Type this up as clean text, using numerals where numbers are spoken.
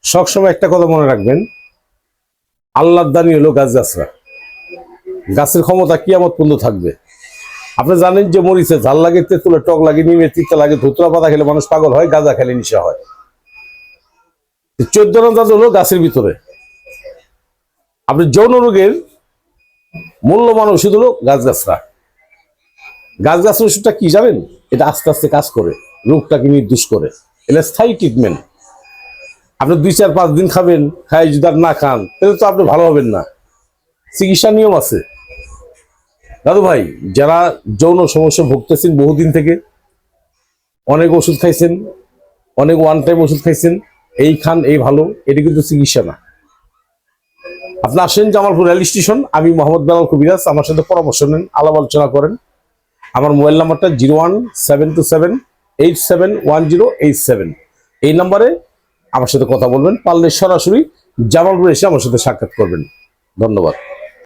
সবসময় একটা কথা মনে রাখবেন, আল্লাহর দানি হলো গাছগাছরা। গাছের ক্ষমতা কিয়ামত পর্যন্ত থাকবে। আপনি জানেন যে মরিচে ঝাল লাগে, তেঁতুলে টক লাগে, নিমে তিতা লাগে, ধুতরা পাতা খেলে মানুষ পাগল হয়, গাঁজা খেলে নেশা হয়। 14 জাত হলো গাছের ভিতরে। আপনি যৌন রোগের মূল্যবান ওষুধ হলো গাছগাছরা। গাছগাছের ওষুধটা কি জানেন? এটা আস্তে আস্তে কাজ করে, রোগটাকে নির্দোষ করে। এটা স্থায়ী ট্রিটমেন্ট। আপনি 2-4-5 দিন খাবেন, খাই যদি আর না খান তাহলে তো আপনি ভালো হবেন না। চিকিৎসা নিয়ম আছে দাদু ভাই। যারা যৌন সমস্যা ভুগতেছেন বহুদিন থেকে, অনেক ওষুধ খাইছেন, অনেক ওয়ান টাইম ওষুধ খাইছেন, এই খান এই ভালো, এটা কিন্তু চিকিৎসা না। আপনি আসেন জামালপুর রেল স্টেশন, আমি মোহাম্মদ বেলাল কবিরাজ, আমার সাথে পরামর্শ নেন, আলাপ আলোচনা করেন। আমার মোবাইল নাম্বারটা 01727871087। এই নাম্বারে আমার সাথে কথা বলবেন, পারলে সরাসরি জামালপুর এসে আমার সাথে সাক্ষাৎ করবেন। ধন্যবাদ।